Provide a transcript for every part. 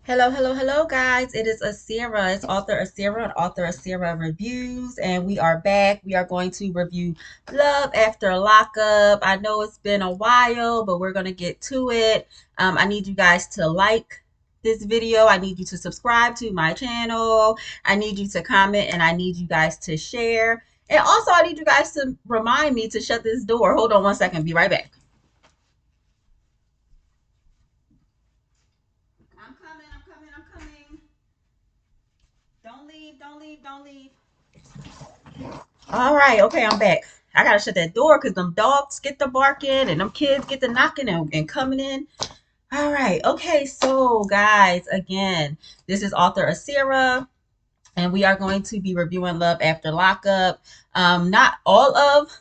Hello, hello, hello, guys. It is Asira. It's author Asira and author Asira Reviews, and we are back. We are going to review Love After Lockup. I know it's been a while, but we're going to get to it. I need you guys to like this video. I need you to subscribe to my channel. I need you to comment, and I need you guys to share. And also, I need you guys to remind me to shut this door. Hold on one second. Be right back. I'm coming. I'm coming. I'm coming. Don't leave. Don't leave. Don't leave. All right, okay, I'm back. I gotta shut that door because them dogs get the barking and them kids get the knocking and coming in. All right, okay, so guys, again, this is author Asira, and we are going to be reviewing Love After Lockup. Not all of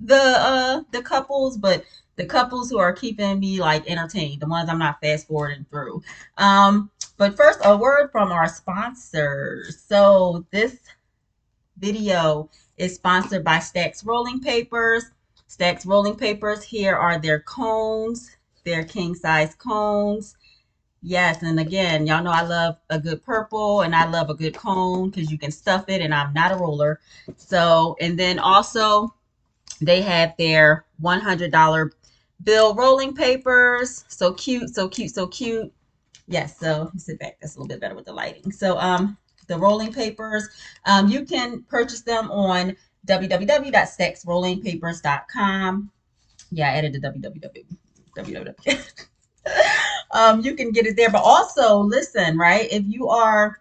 the couples, but the couples who are keeping me like entertained, the ones I'm not fast forwarding through. But first, a word from our sponsors. So this video is sponsored by Stacks Rolling Papers. Stacks Rolling Papers, here are their cones, their king size cones. Yes, and again, y'all know I love a good purple and I love a good cone because you can stuff it and I'm not a roller. So, and then also they have their $100 bill rolling papers. So cute, so cute, so cute. Yes, so sit back. That's a little bit better with the lighting. So the rolling papers, you can purchase them on www.stacksrollingpapers.com. Yeah, I added the www. You can get it there, but also listen, right? If you are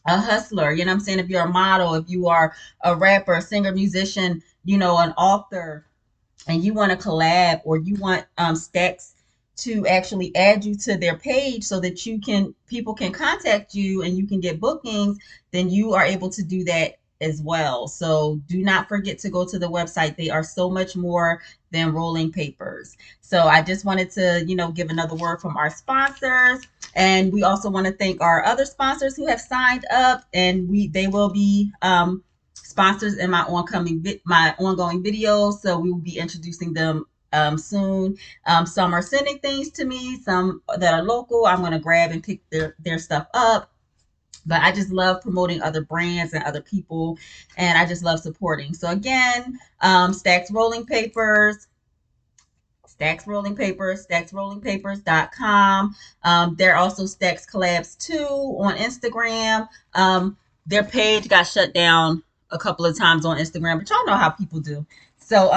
a hustler, you know what I'm saying? If you're a model, if you are a rapper, a singer, musician, an author, and you want to collab or you want Stacks to actually add you to their page so that people can contact you and you can get bookings, then you are able to do that as well. So do not forget to go to the website. They are so much more than rolling papers. So I just wanted to, give another word from our sponsors. And we also want to thank our other sponsors who have signed up, and they will be sponsors in my ongoing videos. So we will be introducing them soon. Some are sending things to me, some that are local. I'm going to grab and pick their stuff up. But I just love promoting other brands and other people, and I just love supporting. So again, Stacks Rolling Papers, Stacks Rolling Papers, stacksrollingpapers.com. They're also Stacks Collabs too on Instagram. Their page got shut down a couple of times on Instagram, but y'all know how people do. So,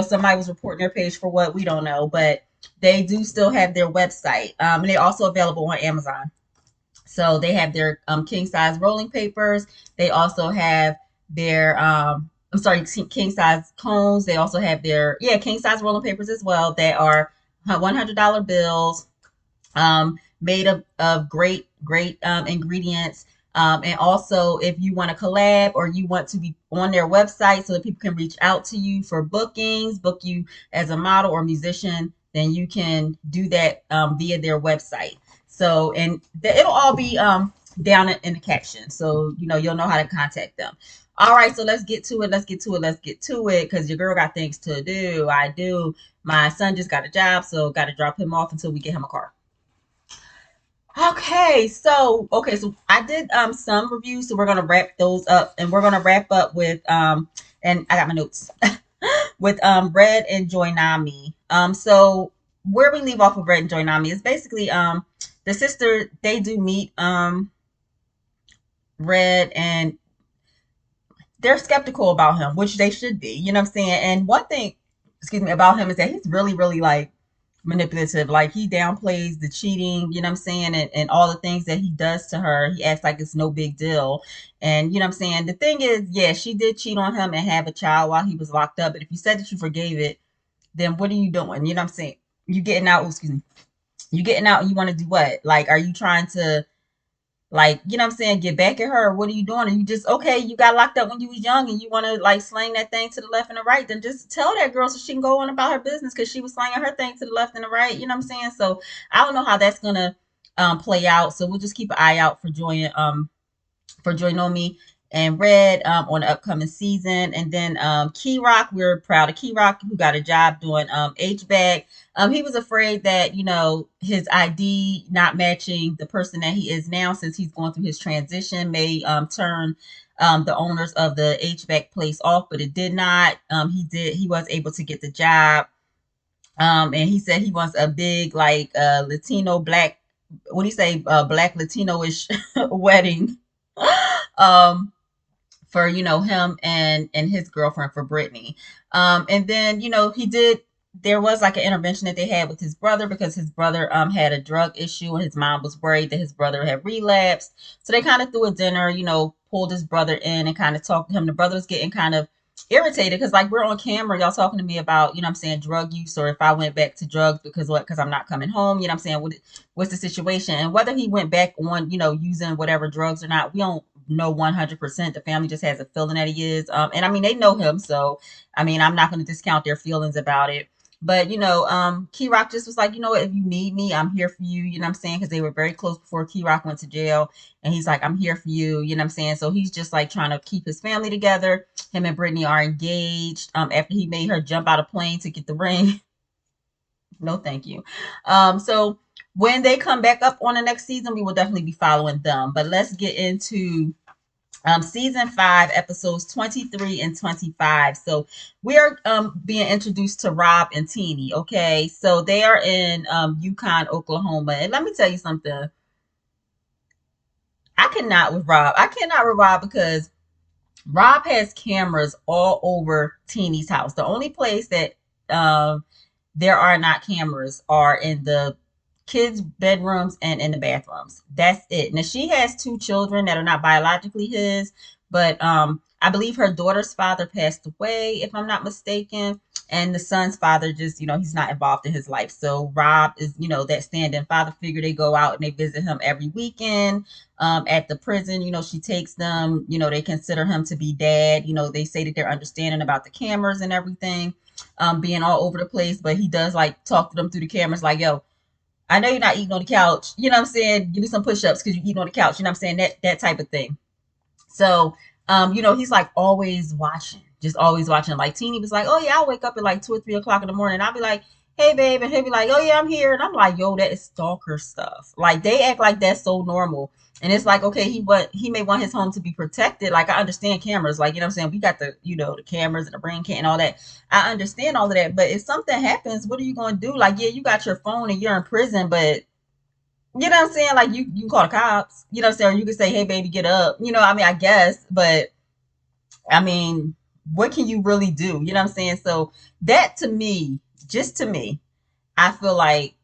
somebody was reporting their page for what we don't know, but they do still have their website. And they're also available on Amazon. So they have their king size rolling papers. They also have their I'm sorry, king size cones. They also have their king size rolling papers as well. They are $100 bills, made of great ingredients. And also, if you want to collab or you want to be on their website so that people can reach out to you for bookings, book you as a model or musician, then you can do that via their website. So, and it'll all be down in the caption. So, you'll know how to contact them. All right, so let's get to it. Let's get to it. Let's get to it because your girl got things to do. I do. My son just got a job, so got to drop him off until we get him a car. Okay, so I did some reviews, so we're gonna wrap those up, and we're gonna wrap up with and I got my notes with Red and Joy Nami. So where we leave off with Red and Joy Nami is basically the sister, they do meet Red, and they're skeptical about him, which they should be, you know what I'm saying? And one thing, excuse me, about him is that he's really, really like manipulative. Like he downplays the cheating, you know what I'm saying, and all the things that he does to her. He acts like it's no big deal. And you know what I'm saying? The thing is, yeah, she did cheat on him and have a child while he was locked up. But if you said that you forgave it, then what are you doing? You know what I'm saying? You getting out, excuse me. You getting out and you want to do what? Like, are you trying to like, you know what I'm saying, get back at her? What are you doing? Are you just okay, you got locked up when you was young and you want to like slang that thing to the left and the right, then just tell that girl so she can go on about her business because she was slanging her thing to the left and the right, you know what I'm saying? So I don't know how that's gonna play out. So we'll just keep an eye out for Joy Nomi and Red on the upcoming season. And then Key Rock, we're proud of Key Rock, who got a job doing HVAC. He was afraid that, his ID not matching the person that he is now, since he's going through his transition, may turn the owners of the HVAC place off, but it did not. He was able to get the job. And he said he wants a big, like, Latino black, what do you say, black Latino-ish wedding. um, for him and his girlfriend, for Brittany. And then there was like an intervention that they had with his brother, because his brother had a drug issue, and his mom was worried that his brother had relapsed. So they kind of threw a dinner, pulled his brother in and kind of talked to him. The brother was getting kind of irritated because, like, we're on camera, y'all talking to me about, I'm saying, drug use, or if I went back to drugs because I'm not coming home, I'm saying, what's the situation? And whether he went back on, using whatever drugs or not, we don't know 100%. The family just has a feeling that he is. And I mean, they know him, so I mean, I'm not going to discount their feelings about it. But Key Rock just was like, what, if you need me, I'm here for you. You know what I'm saying? Because they were very close before Key Rock went to jail, and he's like, I'm here for you. You know what I'm saying? So he's just like trying to keep his family together. Him and Brittany are engaged. After he made her jump out of plane to get the ring. No, thank you. So when they come back up on the next season, we will definitely be following them. But let's get into season 5, episodes 23 and 25. So we are being introduced to Rob and Teeny. Okay, so they are in Yukon, Oklahoma, and let me tell you something. I cannot with Rob because Rob has cameras all over Teeny's house. The only place that there are not cameras are in the kids' bedrooms and in the bathrooms. That's it. Now, she has 2 children that are not biologically his, but I believe her daughter's father passed away, if I'm not mistaken. And the son's father just, he's not involved in his life. So Rob is, that stand-in father figure. They go out and they visit him every weekend at the prison. She takes them, they consider him to be dad. They say that they're understanding about the cameras and everything being all over the place. But he does, like, talk to them through the cameras like, yo, I know you're not eating on the couch. You know what I'm saying? Give me some push-ups because you eat on the couch. You know what I'm saying? That type of thing. So, he's like always watching, just always watching. Like Teeny was like, oh yeah, I'll wake up at like 2 or 3 o'clock in the morning. I'll be like, hey babe. And he'll be like, oh yeah, I'm here. And I'm like, yo, that is stalker stuff. Like, they act like that's so normal. And it's like, okay, he may want his home to be protected. Like, I understand cameras. Like, you know what I'm saying? We got the, the cameras and the brain can and all that. I understand all of that. But if something happens, what are you going to do? Like, yeah, you got your phone and you're in prison, but you know what I'm saying? Like, you can call the cops, you know what I'm saying? Or you can say, hey, baby, get up. I mean, I guess, but I mean, what can you really do? You know what I'm saying? So that, to me, just to me, I feel like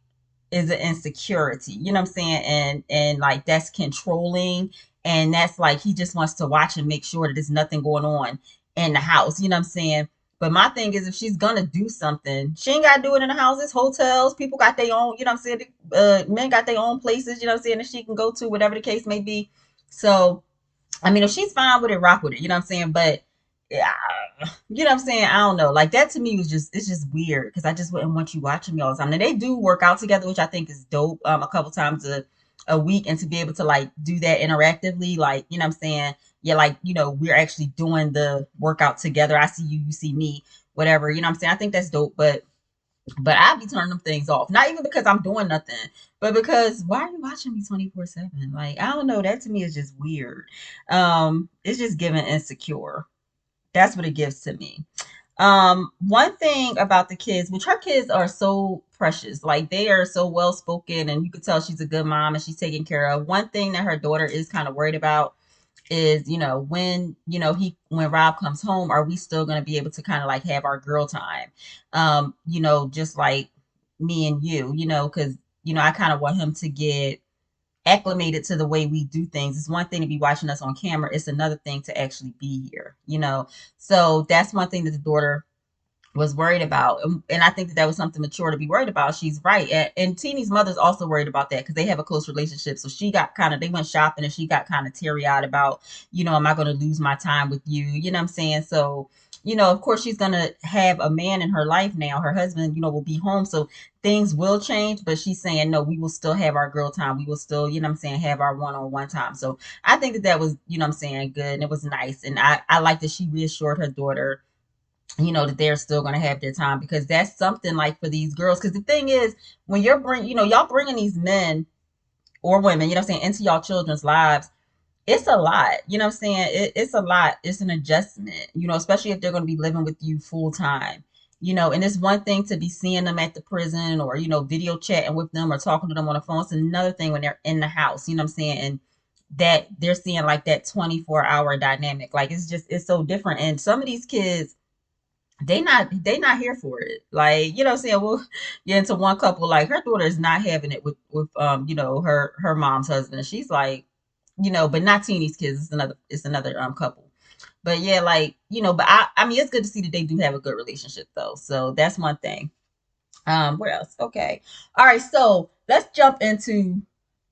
is an insecurity, you know what I'm saying? And like, that's controlling. And that's like, he just wants to watch and make sure that there's nothing going on in the house, you know what I'm saying? But my thing is, if she's gonna do something, she ain't gotta do it in the houses, hotels. People got their own, you know what I'm saying? Men got their own places, you know what I'm saying, that she can go to, whatever the case may be. So I mean, if she's fine with it, rock with it. You know what I'm saying? But yeah, you know what I'm saying? I don't know. Like, that to me was just, it's just weird, because I just wouldn't want you watching me all the time. And they do work out together, which I think is dope. A couple times a week, and to be able to like do that interactively, like, you know what I'm saying? Yeah, like, we're actually doing the workout together. I see you, you see me, whatever. You know what I'm saying? I think that's dope, but I be turning them things off. Not even because I'm doing nothing, but because, why are you watching me 24/7? Like, I don't know. That to me is just weird. It's just giving insecure. That's what it gives to me. One thing about the kids, which her kids are so precious, like, they are so well spoken, and you could tell she's a good mom and she's taken care of. One thing that her daughter is kind of worried about is, when, when Rob comes home, are we still going to be able to kind of like have our girl time? Just like me and because, I kind of want him to get acclimated to the way we do things. It's one thing to be watching us on camera. It's another thing to actually be here. So that's one thing that the daughter was worried about. And I think that was something mature to be worried about. She's right. And Teeny's mother's also worried about that, because they have a close relationship. So she got they went shopping, and she got kind of teary eyed about, am I going to lose my time with you? You know what I'm saying? So of course she's going to have a man in her life now. Her husband, will be home. So things will change, but she's saying, no, we will still have our girl time. We will still, have our one-on-one time. So I think that was, good. And it was nice. And I like that she reassured her daughter, that they're still going to have their time, because that's something like for these girls. Because the thing is, when y'all bringing these men or women, into y'all children's lives, it's a lot. It's a lot. It's an adjustment, especially if they're going to be living with you full time. And it's one thing to be seeing them at the prison, or, video chatting with them or talking to them on the phone. It's another thing when they're in the house, and that they're seeing like that 24-hour dynamic. Like, it's so different. And some of these kids, they not here for it. Like, we'll get into one couple, like her daughter is not having it with her mom's husband. She's like, but not Teeny's kids. It's another couple. But yeah, like, but I mean, it's good to see that they do have a good relationship though. So that's one thing. What else? Okay. All right, so let's jump into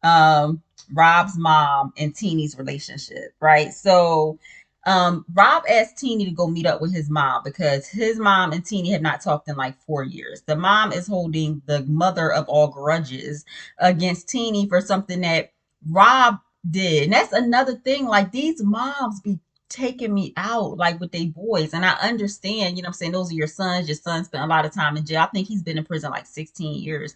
um Rob's mom and Teeny's relationship, right? So Rob asked Teeny to go meet up with his mom because his mom and Teeny have not talked in like 4 years. The mom is holding the mother of all grudges against Teeny for something that Rob did. And that's another thing. Like, these moms be taking me out like with their boys. And I understand, those are your sons. Your son spent a lot of time in jail. I think he's been in prison like 16 years.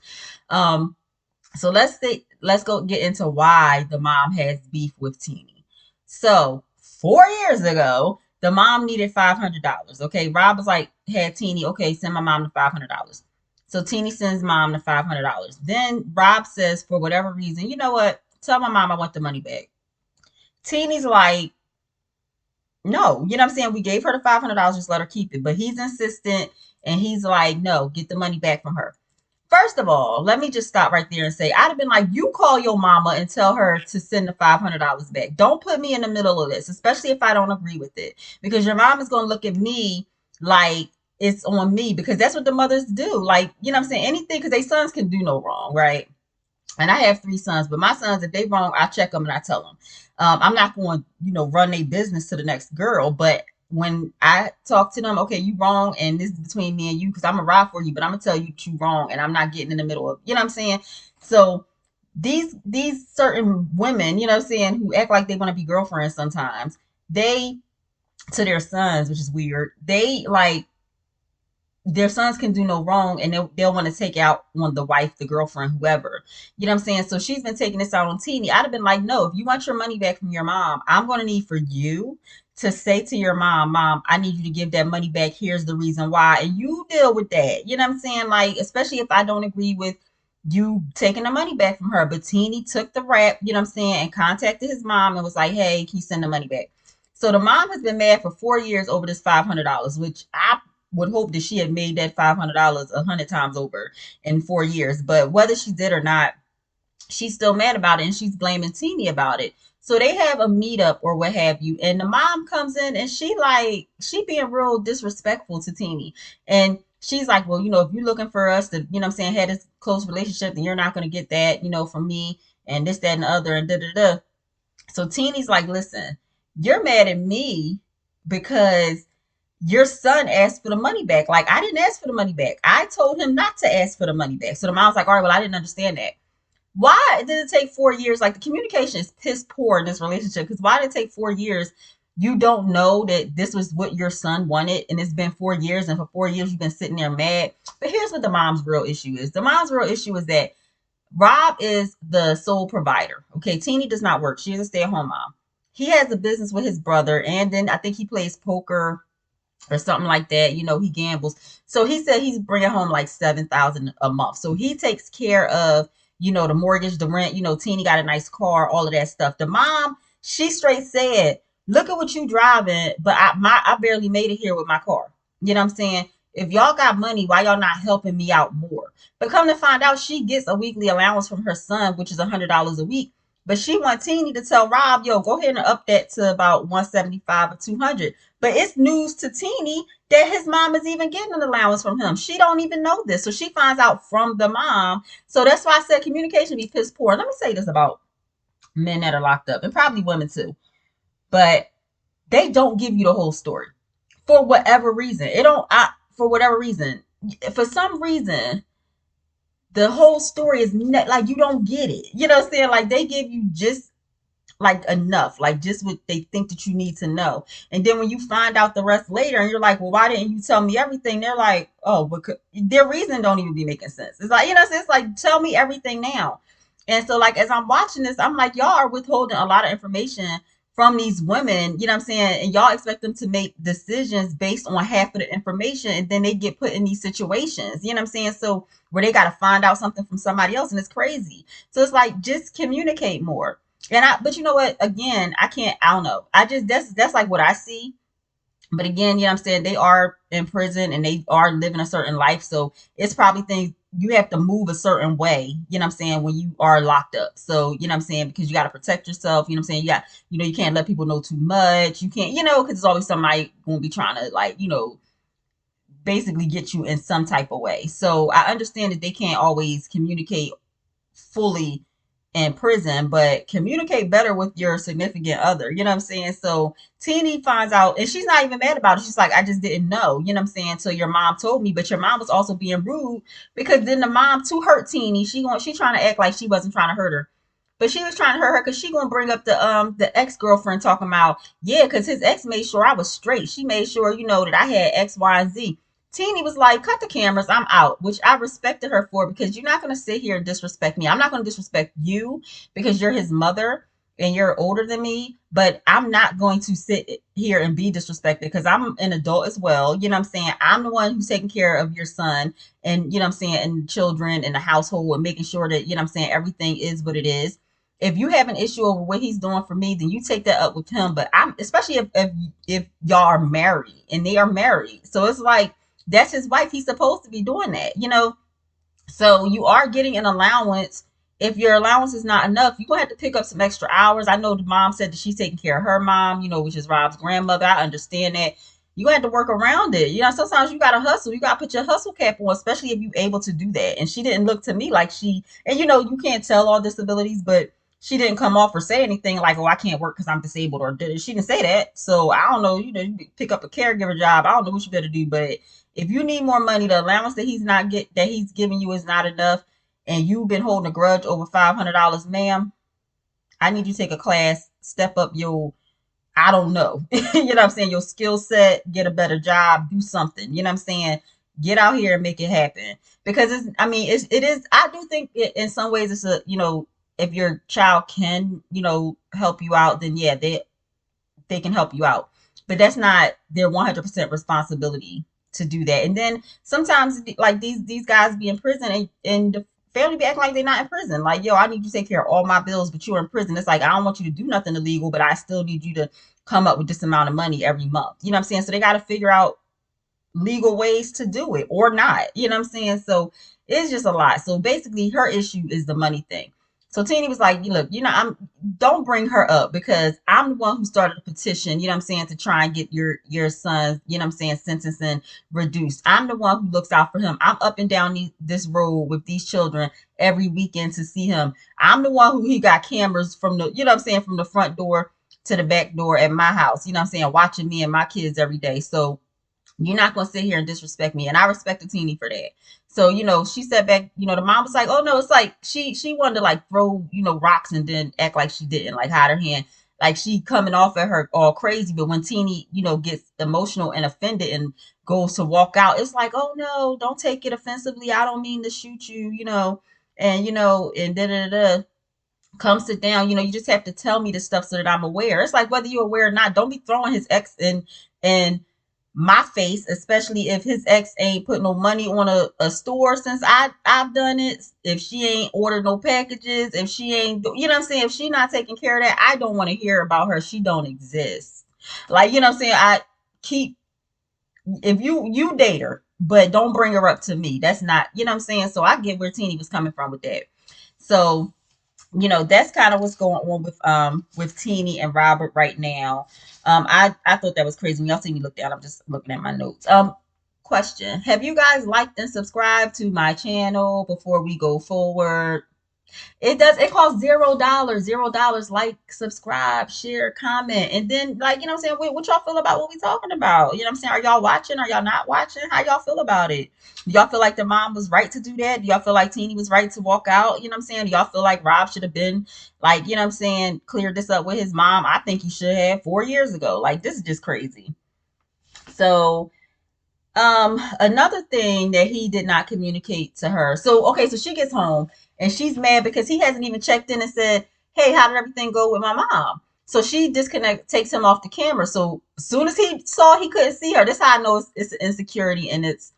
So let's go get into why the mom has beef with Teeny. So 4 years ago, the mom needed $500. Okay, Rob was like, had Teeny, okay, send my mom the $500. So Teeny sends mom the $500. Then Rob says, for whatever reason, you know what? Tell my mom I want the money back. Teeny's like, no, we gave her the $500, just let her keep it. But he's insistent, and he's like, no, get the money back from her. First of all, let me just stop right there and say, I'd have been like, you call your mama and tell her to send the $500 back. Don't put me in the middle of this, especially if I don't agree with it, because your mom is going to look at me like it's on me, because that's what the mothers do. Like, anything, because they sons can do no wrong, right? And I have 3 sons, but my sons, if they wrong, I check them and I tell them. I'm not going to, run their business to the next girl, but when I talk to them, okay, you wrong, and this is between me and you, because I'm gonna ride for you, but I'm gonna tell you that you wrong, and I'm not getting in the middle of, you know what I'm saying? So these certain women, who act like they want to be girlfriends sometimes, they, to their sons, which is weird, they like, their sons can do no wrong, and they'll want to take out on the wife, the girlfriend, whoever. You know what I'm saying? So she's been taking this out on Teeny. I'd have been like, no, if you want your money back from your mom, I'm going to need for you to say to your mom, I need you to give that money back. Here's the reason why. And you deal with that. You know what I'm saying? Like, especially if I don't agree with you taking the money back from her. But Teeny took the rap, you know what I'm saying, and contacted his mom and was like, hey, can you send the money back? So the mom has been mad for 4 years over this $500, which I would hope that she had made that $500 100 times over in 4 years. But whether she did or not, she's still mad about it, and she's blaming Teeny about it. So they have a meetup or what have you, and the mom comes in and she being real disrespectful to Teeny. And she's like, well, if you're looking for us to, have this close relationship, then you're not going to get that, from me, and this, that, and the other, and da da da. So Teeny's like, listen, you're mad at me because your son asked for the money back. Like, I didn't ask for the money back. I told him not to ask for the money back. So the mom's like, all right, well, I didn't understand that. Why did it take 4 years? Like, the communication is piss poor in this relationship, because why did it take 4 years? You don't know that this was what your son wanted, and it's been 4 years, and for 4 years you've been sitting there mad. But here's what the mom's real issue is. The mom's real issue is that Rob is the sole provider. Okay, Teeny does not work. She is a stay-at-home mom. He has a business with his brother, and then I think he plays poker or something like that. He gambles. So he said he's bringing home like 7,000 a month. So he takes care of, the mortgage, the rent. Teeny got a nice car, all of that stuff. The mom, she straight said, look at what you driving, but I barely made it here with my car. You know what I'm saying? If y'all got money, why y'all not helping me out more? But come to find out, she gets a weekly allowance from her son, which is $100 a week. But she wants Teeny to tell Rob, yo, go ahead and up that to about 175 or 200. But it's news to Teeny that his mom is even getting an allowance from him. She don't even know this. So she finds out from the mom. So that's why I said communication be piss poor. Let me say this about men that are locked up, and probably women too. But they don't give you the whole story. for whatever reason. It don't for whatever reason. For some reason, the whole story is like you don't get it. You know what I'm saying? Like they give you just like enough, like just what they think that you need to know. And then when you find out the rest later and you're like, well, why didn't you tell me everything? They're like, oh, because their reason don't even be making sense. It's like, it's like, tell me everything now. And so like, as I'm watching this, I'm like, y'all are withholding a lot of information from these women, you know what I'm saying? And y'all expect them to make decisions based on half of the information. And then they get put in these situations, you know what I'm saying? So where they got to find out something from somebody else, and it's crazy. So it's like, just communicate more. But you know what? Again, I don't know. That's like what I see. But again, you know what I'm saying? They are in prison and they are living a certain life. So it's probably things you have to move a certain way, you know what I'm saying, when you are locked up. So, you know what I'm saying? Because you got to protect yourself, you know what I'm saying? You can't let people know too much. You can't, because there's always somebody going to be trying to like, basically get you in some type of way. So I understand that they can't always communicate fully in prison, but communicate better with your significant other. You know what I'm saying? So Teeny finds out, and she's not even mad about it. She's like, I just didn't know. You know what I'm saying? Until your mom told me, but your mom was also being rude because then the mom to hurt Teeny, she trying to act like she wasn't trying to hurt her. But she was trying to hurt her because she gonna bring up the ex girlfriend talking about because his ex made sure I was straight. She made sure that I had X, Y, and Z. Teeny was like, cut the cameras, I'm out, which I respected her for because you're not going to sit here and disrespect me. I'm not going to disrespect you because you're his mother and you're older than me, but I'm not going to sit here and be disrespected because I'm an adult as well. You know what I'm saying? I'm the one who's taking care of your son and, you know what I'm saying, and children in the household and making sure that, you know what I'm saying, everything is what it is. If you have an issue over what he's doing for me, then you take that up with him. But I'm especially if y'all are married and they are married. So it's like, that's his wife. He's supposed to be doing that. So you are getting an allowance. If your allowance is not enough, you're gonna have to pick up some extra hours. I know the mom said that she's taking care of her mom, which is Rob's grandmother. I understand that. You have to work around it. Sometimes you gotta hustle. You gotta put your hustle cap on, especially if you're able to do that. And she didn't look to me like and you can't tell all disabilities, but she didn't come off or say anything like, oh, I can't work because I'm disabled, or she didn't say that. So I don't know, you pick up a caregiver job. I don't know what you better do, but if you need more money, the allowance that he's giving you is not enough, and you've been holding a grudge over $500, ma'am, I need you to take a class, step up your, I don't know, you know what I'm saying, your skill set, get a better job, do something, you know what I'm saying, get out here and make it happen. Because it is, I do think in some ways it's if your child can, help you out, then yeah, they can help you out. But that's not their 100% responsibility to do that. And then sometimes like these guys be in prison and the family be acting like they're not in prison. Like, yo, I need you to take care of all my bills, but you're in prison. It's like, I don't want you to do nothing illegal, but I still need you to come up with this amount of money every month. You know what I'm saying? So they got to figure out legal ways to do it or not. You know what I'm saying? So it's just a lot. So basically her issue is the money thing. So Teeny was like, look, don't bring her up because I'm the one who started the petition, you know what I'm saying, to try and get your son's, you know what I'm saying, sentencing reduced. I'm the one who looks out for him. I'm up and down this road with these children every weekend to see him. I'm the one who he got cameras from the, you know what I'm saying, from the front door to the back door at my house, you know what I'm saying, watching me and my kids every day. So you're not going to sit here and disrespect me. And I respect the Teeny for that. So, she said back, the mom was like, oh no, it's like she wanted to like throw, rocks and then act like she didn't, like hide her hand. Like she coming off at her all crazy. But when Teeny, gets emotional and offended and goes to walk out, it's like, oh no, don't take it offensively. I don't mean to shoot you, and da da da. Come sit down. You just have to tell me the stuff so that I'm aware. It's like whether you're aware or not, don't be throwing his ex in my face, especially if his ex ain't put no money on a store since I've done it. If she ain't ordered no packages, if she ain't, you know what I'm saying, if she not taking care of that, I don't want to hear about her. She don't exist. Like, you know what I'm saying? If you date her, but don't bring her up to me. That's not, you know what I'm saying? So I get where Teeny was coming from with that. So that's kind of what's going on with Teeny and Robert right now. I thought that was crazy. When y'all see me look down, I'm just looking at my notes. Question: have you guys liked and subscribed to my channel before we go forward? It does. It costs $0. $0. Like, subscribe, share, comment, and then, like, you know what I'm saying. What y'all feel about what we talking about? You know what I'm saying. Are y'all watching? Are y'all not watching? How y'all feel about it? Do y'all feel like the mom was right to do that? Do y'all feel like Teeny was right to walk out? You know what I'm saying. Do y'all feel like Rob should have been like, you know what I'm saying, cleared this up with his mom? I think he should have 4 years ago. Like, this is just crazy. So another thing that he did not communicate to her. So, okay, so she gets home and she's mad because he hasn't even checked in and said, "Hey, how did everything go with my mom?" So she takes him off the camera. So as soon as he saw he couldn't see her, this is how I know it's insecurity and it's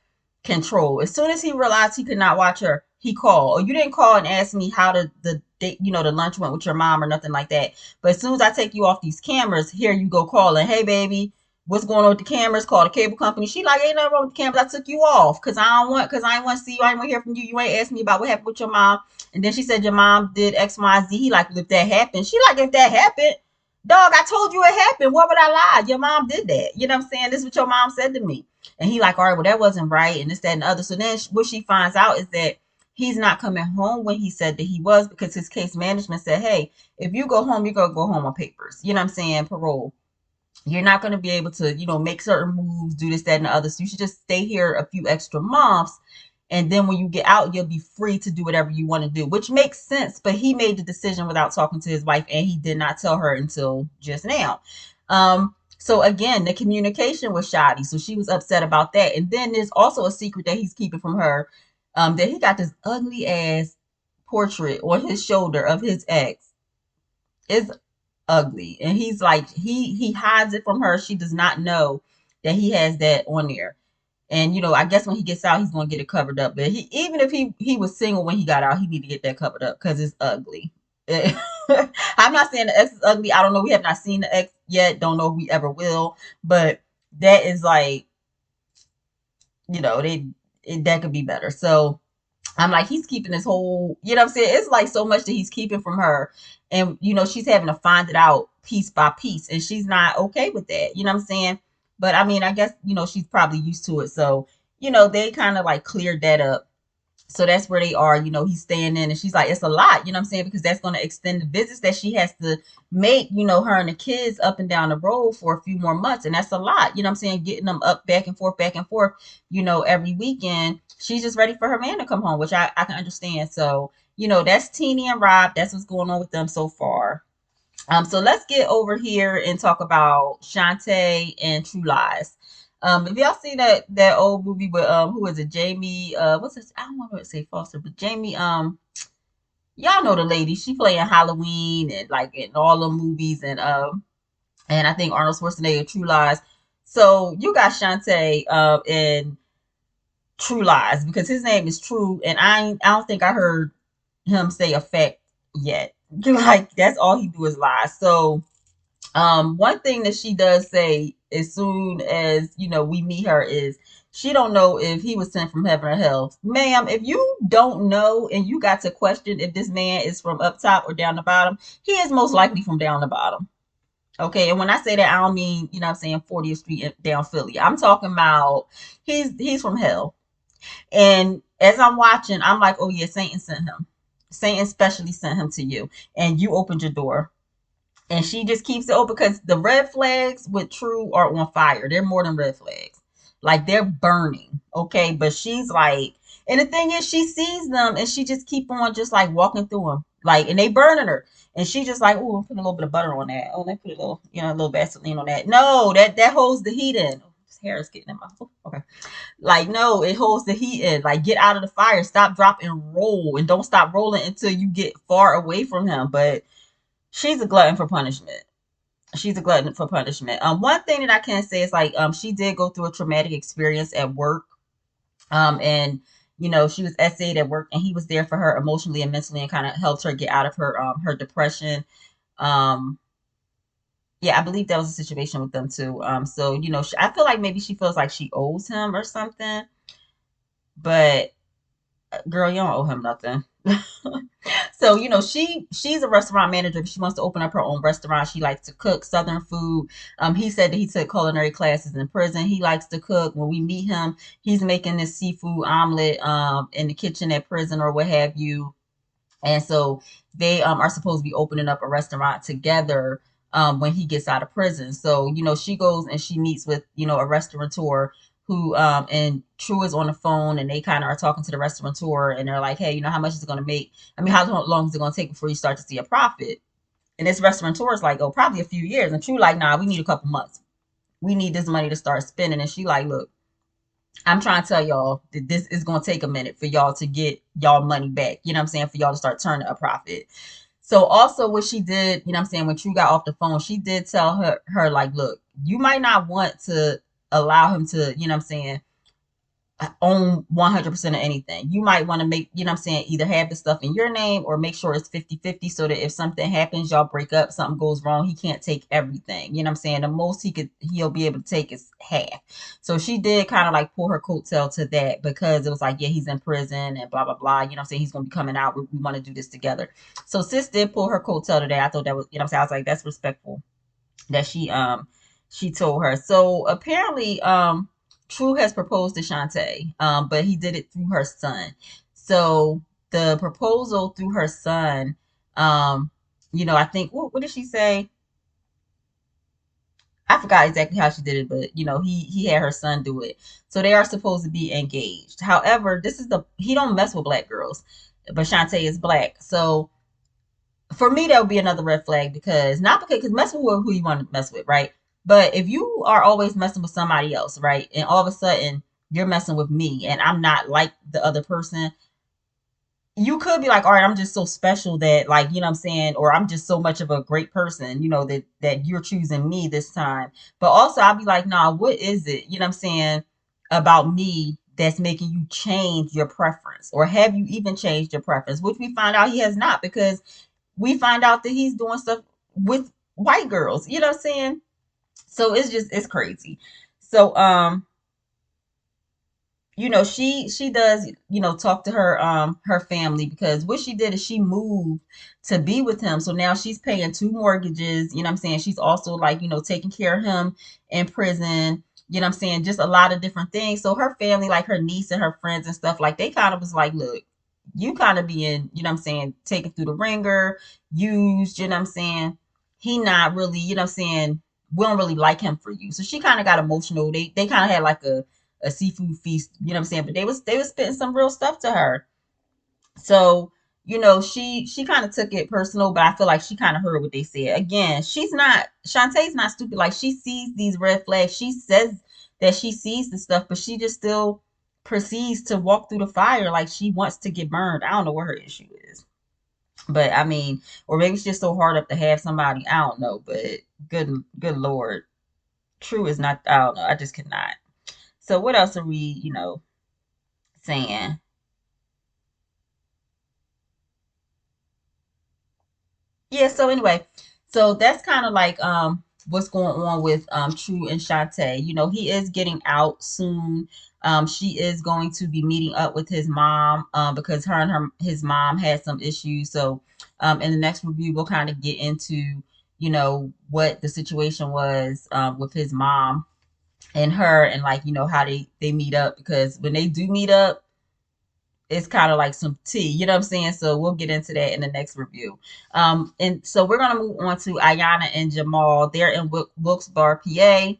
control. As soon as he realized he could not watch her, he called. "Oh, you didn't call and ask me how the date, the lunch went with your mom or nothing like that. But as soon as I take you off these cameras, here you go calling. Hey, baby, what's going on with the cameras? Call the cable company." She like, "Ain't nothing wrong with the cameras. I took you off because I ain't want to see you. I ain't want to hear from you. You ain't asked me about what happened with your mom." And then she said your mom did X, Y, Z. He like, "If that happened," she like, "If that happened, dog, I told you it happened. What would I lie? Your mom did that. You know what I'm saying? This is what your mom said to me." And he like, "All right, well, that wasn't right," and this, that, and the other. So then what she finds out is that he's not coming home when he said that he was, because his case management said, "Hey, if you go home, you're gonna go home on papers. You know what I'm saying? Parole. You're not going to be able to, make certain moves, do this, that, and the other. So you should just stay here a few extra months. And then when you get out, you'll be free to do whatever you want to do," which makes sense. But he made the decision without talking to his wife, and he did not tell her until just now. So again, the communication was shoddy. So she was upset about that. And then there's also a secret that he's keeping from her, that he got this ugly ass portrait on his shoulder of his ex. It's ugly, and he's like, he hides it from her. She does not know that he has that on there. And I guess when he gets out, he's gonna get it covered up. But even if he was single when he got out, he need to get that covered up because it's ugly. I'm not saying the ex is ugly. I don't know. We have not seen the ex yet. Don't know if we ever will. But that is like, that could be better. So I'm like, he's keeping this whole, you know what I'm saying? It's like so much that he's keeping from her. And, she's having to find it out piece by piece. And she's not okay with that. You know what I'm saying? But I mean, I guess, she's probably used to it. So, they kind of like cleared that up. So that's where they are. He's staying in, and she's like, it's a lot, you know what I'm saying? Because that's going to extend the visits that she has to make, her and the kids up and down the road for a few more months. And that's a lot, you know what I'm saying? Getting them up back and forth, every weekend. She's just ready for her man to come home, which I can understand. So, that's Teeny and Rob. That's what's going on with them so far. So let's get over here and talk about Shante and True Lies. If y'all see that old movie with who is it? Jamie, what's this? I don't want to say Foster, but Jamie, y'all know the lady. She playing Halloween and like in all the movies, and I think Arnold Schwarzenegger, True Lies. So you got Shante in True Lies because his name is True, and I don't think I heard him say effect yet. Like, that's all he do is lie. So one thing that she does say as soon as, we meet her is she don't know if he was sent from heaven or hell. Ma'am, if you don't know and you got to question if this man is from up top or down the bottom, he is most likely from down the bottom. Okay, and when I say that, I don't mean, what I'm saying, 40th Street down Philly. I'm talking about he's from hell. And as I'm watching, I'm like, oh yeah, Satan sent him. Satan specially sent him to you, and you opened your door. And she just keeps it open because the red flags with True are on fire. They're more than red flags. Like, they're burning. Okay. But she's like, and the thing is, she sees them and she just keep on just like walking through them. Like, and they burning her. And she just like, oh, put a little bit of butter on that. Oh, let me put a little, a little Vaseline on that. No, that holds the heat in. Oh, his hair is getting in my, oh, okay. Like, no, it holds the heat in. Like, get out of the fire. Stop, drop, and roll. And don't stop rolling until you get far away from him. But she's a glutton for punishment. She's a glutton for punishment. One thing that I can say is like, she did go through a traumatic experience at work. And she was essayed at work, and he was there for her emotionally and mentally, and kind of helped her get out of her depression. Um, yeah, I believe that was a situation with them too. So I feel like maybe she feels like she owes him or something, but girl, you don't owe him nothing. So, she's a restaurant manager. She wants to open up her own restaurant. She likes to cook Southern food. He said that he took culinary classes in prison. He likes to cook. When we meet him, he's making this seafood omelet in the kitchen at prison or what have you. And so they are supposed to be opening up a restaurant together when he gets out of prison. So, she goes and she meets with, a restaurateur who and True is on the phone, and they kind of are talking to the restaurateur, and they're like, hey, how much is it going to make? I mean, how long is it going to take before you start to see a profit? And this restaurateur is like, oh, probably a few years. And True like, nah, we need a couple months. We need this money to start spending. And she like, look, I'm trying to tell y'all that this is going to take a minute for y'all to get y'all money back. You know what I'm saying? For y'all to start turning a profit. So also what she did, what I'm saying, when True got off the phone, she did tell her like, look, you might not want to allow him to, what I'm saying, own 100% of anything. You might want to make, what I'm saying, either have the stuff in your name or make sure it's 50-50 so that if something happens, y'all break up, something goes wrong, he can't take everything. You know what I'm saying? The most he'll be able to take is half. So she did kind of like pull her coattail to that, because it was like, yeah, he's in prison and blah, blah, blah. You know what I'm saying? He's going to be coming out. We want to do this together. So sis did pull her coattail to that. I thought that was, what I'm saying? I was like, that's respectful that she told her. So apparently True has proposed to Shante, but he did it through her son. So the proposal through her son, I think, what did she say? I forgot exactly how she did it, but he had her son do it. So they are supposed to be engaged. However, he don't mess with black girls, but Shante is black. So for me, that would be another red flag, because not because mess with who you want to mess with, right? But if you are always messing with somebody else, right, and all of a sudden you're messing with me and I'm not like the other person, you could be like, all right, I'm just so special that, like, what I'm saying, or I'm just so much of a great person, that you're choosing me this time. But also I'll be like, nah, what is it, what I'm saying, about me that's making you change your preference? Or have you even changed your preference? Which we find out he has not, because we find out that he's doing stuff with white girls. You know what I'm saying? So it's crazy. So she does, talk to her family, because what she did is she moved to be with him. So now she's paying two mortgages, what I'm saying? She's also like, taking care of him in prison. What I'm saying? Just a lot of different things. So her family, like her niece and her friends and stuff, like they kind of was like, look, you kind of being, what I'm saying, taken through the ringer, used, what I'm saying? He not really, what I'm saying, we don't really like him for you. So she kind of got emotional. They kind of had like a seafood feast, what I'm saying? But they was spitting some real stuff to her. So, she kind of took it personal, but I feel like she kind of heard what they said. Again, Shantae's not stupid. Like, she sees these red flags. She says that she sees the stuff, but she just still proceeds to walk through the fire like she wants to get burned. I don't know what her issue is. But I mean, or maybe it's just so hard up to have somebody. I don't know, but good Lord. True is not, I don't know. I just cannot. So what else are we, saying? Yeah, so anyway, so that's kind of like what's going on with True and Shantae. He is getting out soon. She is going to be meeting up with his mom because his mom had some issues. So in the next review we'll kind of get into, what the situation was with his mom and her, and like, how they meet up, because when they do meet up, it's kind of like some tea, you know what I'm saying? So we'll get into that in the next review. And so we're gonna move on to Ayana and Jamal. They're in Wilkes-Barre, PA.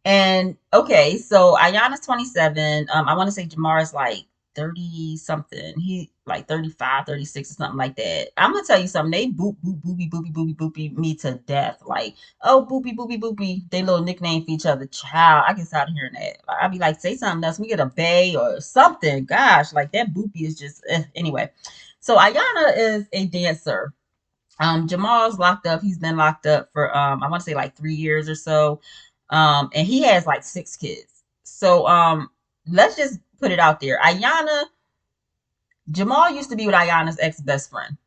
And okay, so Ayana's 27. I want to say Jamar is like 30 something. He like 35, 36 or something like that. I'm gonna tell you something. They boopy me to death. Like, oh, boopy. They little nickname for each other. Child, I get tired of hearing that. Like, I'd be like, say something else. We get a bay or something. Gosh, like that boopy is just anyway. So Ayana is a dancer. Jamal's locked up. He's been locked up for I want to say like 3 years or so. And he has like 6 kids. So let's just put it out there. Jamal used to be with Ayana's ex best friend.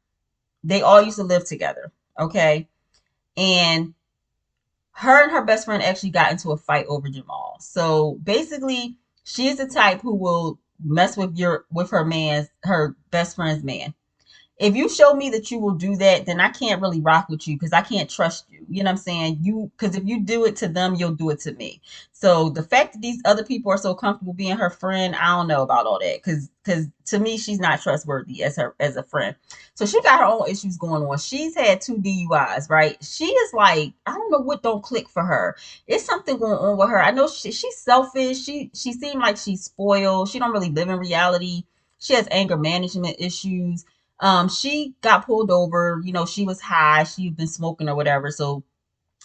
They all used to live together. Okay. And her and her best friend actually got into a fight over Jamal. So basically, she is the type who will mess with her best friend's man. if you show me that you will do that, then I can't really rock with you because I can't trust you. You know what I'm saying? Because if you do it to them, you'll do it to me. So the fact that these other people are so comfortable being her friend, I don't know about all that. Because to me, she's not trustworthy as a friend. So she got her own issues going on. She's had 2 DUIs, right? She is like, I don't know what don't click for her. It's something going on with her. I know she's selfish. She seemed like she's spoiled. She don't really live in reality. She has anger management issues. She got pulled over. She was high. She'd been smoking or whatever. So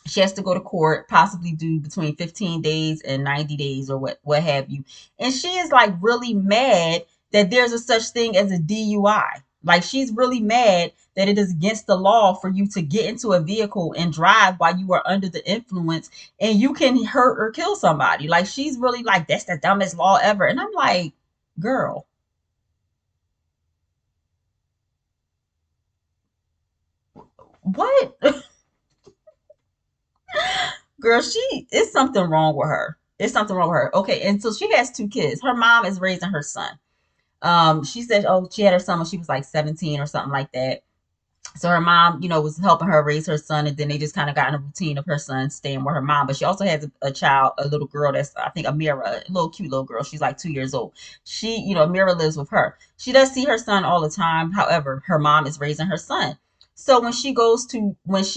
she has to go to court, possibly do between 15 days and 90 days or what have you. And she is like really mad that there's a such thing as a DUI. Like she's really mad that it is against the law for you to get into a vehicle and drive while you are under the influence and you can hurt or kill somebody. Like she's really like, that's the dumbest law ever. And I'm like, girl, what? Girl, it's something wrong with her. It's something wrong with her. Okay, and so she has 2 kids. Her mom is raising her son. She said, oh, she had her son when she was like 17 or something like that. So her mom, was helping her raise her son, and then they just kind of got in a routine of her son staying with her mom. But she also has a child, a little girl that's, I think, Amira, a little cute little girl. She's like 2 years old. Amira lives with her. She does see her son all the time. However, her mom is raising her son. So when she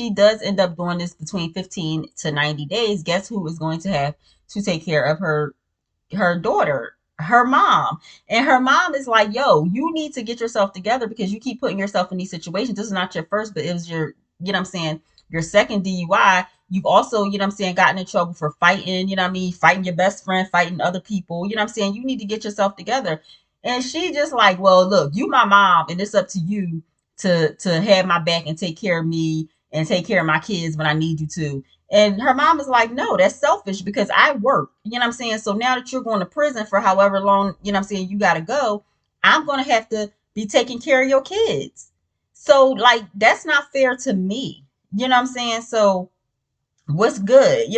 does end up doing this between 15 to 90 days, guess who is going to have to take care of her daughter, her mom. And her mom is like, yo, you need to get yourself together because you keep putting yourself in these situations. This is not your first, but it was your second DUI. You've also, gotten in trouble for fighting, fighting your best friend, fighting other people. You need to get yourself together. And she just like, well, look, you my mom, and it's up to you to have my back and take care of me and take care of my kids when I need you to. And her mom is like, no, that's selfish because I work. So now that you're going to prison for however long, you got to go, I'm going to have to be taking care of your kids. So, like, that's not fair to me. So, what's good?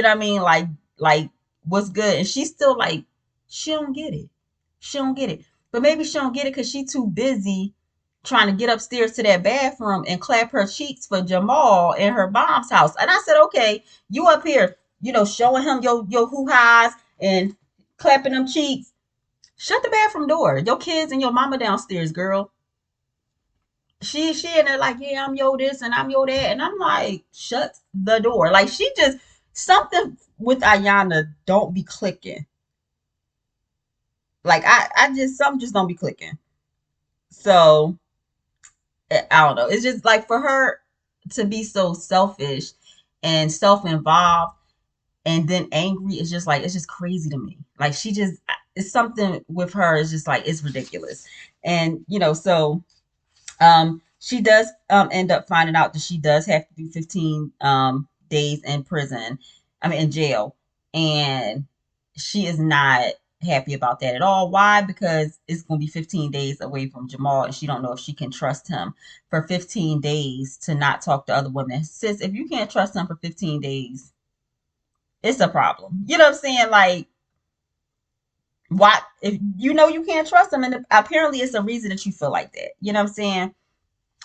Like, what's good? And she's still like, she don't get it. She don't get it. But maybe she don't get it because she's too busy trying to get upstairs to that bathroom and clap her cheeks for Jamal in her mom's house. And I said, okay, you up here, showing him your hoo-has and clapping them cheeks. Shut the bathroom door. Your kids and your mama downstairs, girl. She in there like, yeah, I'm yo this and I'm yo that. And I'm like, shut the door. Like she just something with Ayana don't be clicking. Like I just some just don't be clicking. So I don't know. It's just like for her to be so selfish and self-involved and then angry is just like it's just crazy to me. Like she just it's something with her is just like it's ridiculous. And so she does end up finding out that she does have to do 15 days in prison. I mean in jail. And she is not happy about that at all. Why? Because it's going to be 15 days away from Jamal and she don't know if she can trust him for 15 days to not talk to other women. Sis, if you can't trust him for 15 days, it's a problem. You know what I'm saying? Like, why? If you can't trust him, and apparently it's a reason that you feel like that. You know what I'm saying?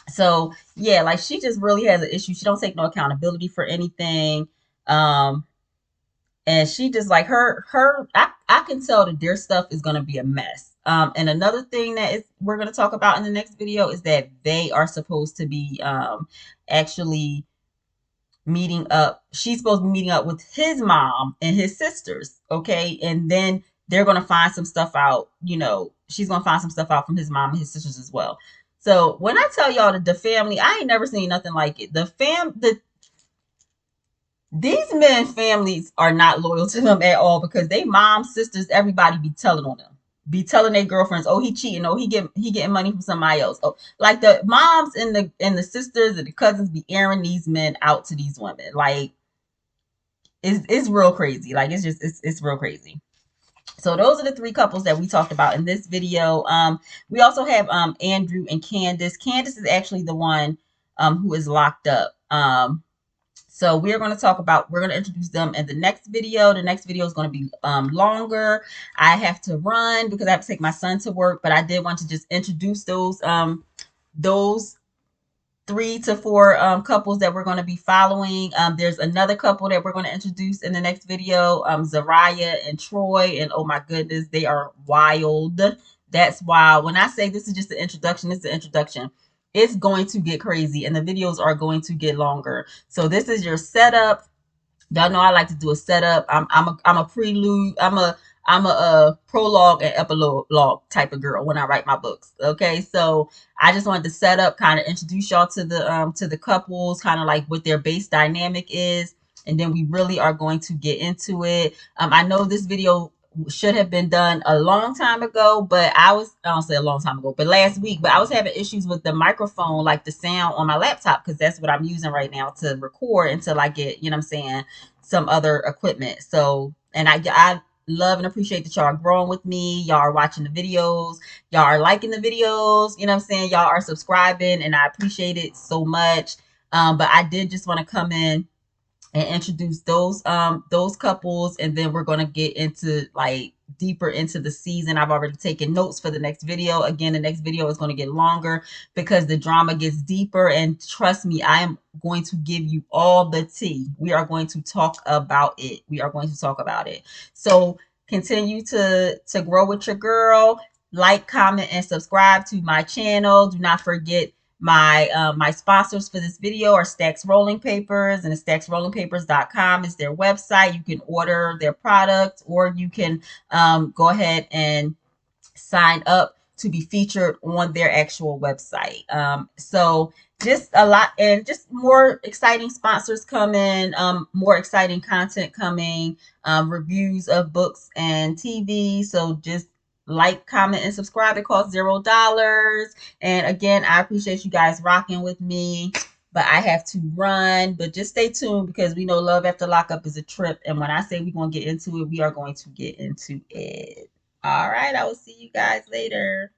So yeah, like she just really has an issue. She don't take no accountability for anything. Um, and she just like I can tell that their stuff is going to be a mess. And another thing that is we're going to talk about in the next video is that they are supposed to be actually meeting up. She's supposed to be meeting up with his mom and his sisters, okay? And then they're going to find some stuff out. She's going to find some stuff out from his mom and his sisters as well. So when I tell y'all that the family, I ain't never seen nothing like it. These men families are not loyal to them at all because they moms, sisters, everybody be telling on them. Be telling their girlfriends, oh, he cheating, oh, he getting money from somebody else. Oh, like the moms and the sisters and the cousins be airing these men out to these women. Like it's real crazy. Like it's real crazy. So those are the 3 couples that we talked about in this video. We also have Andrew and Candace. Candace is actually the one who is locked up. So we're going to introduce them in the next video. The next video is going to be longer. I have to run because I have to take my son to work, but I did want to just introduce those 3 to 4 couples that we're going to be following. There's another couple that we're going to introduce in the next video, Zariah and Troy, and oh my goodness, they are wild. That's wild. When I say this is just an introduction, it's an introduction. It's going to get crazy, and the videos are going to get longer. So this is your setup. Y'all know I like to do a setup. I'm a prelude. I'm a prologue and epilogue type of girl when I write my books. Okay, so I just wanted to set up, kind of introduce y'all to the couples, kind of like what their base dynamic is, and then we really are going to get into it. I know this video should have been done a long time ago, but I don't say a long time ago, but last week, but I was having issues with the microphone, like the sound on my laptop, because that's what I'm using right now to record until I get, you know what I'm saying, some other equipment. So, and I love and appreciate that y'all are growing with me. Y'all are watching the videos. Y'all are liking the videos. You know what I'm saying? Y'all are subscribing, and I appreciate it so much. But I did just want to come in and introduce those couples, and then we're going to get into like deeper into the season. I've already taken notes for the next video. Again, the next video is going to get longer because the drama gets deeper, and trust me, I am going to give you all the tea. We are going to talk about it. We are going to talk about it. So continue to grow with your girl. Like, comment, and subscribe to my channel. Do not forget my sponsors for this video are Stacks Rolling Papers, and stacksrollingpapers.com is their website. You can order their products, or you can go ahead and sign up to be featured on their actual website. So just a lot, and just more exciting sponsors coming, more exciting content coming, reviews of books and TV. So just like, comment, and subscribe. It costs $0. And again, I appreciate you guys rocking with me, but I have to run. But just stay tuned, because we know Love After Lockup is a trip. And when I say we're going to get into it, we are going to get into it. All right. I will see you guys later.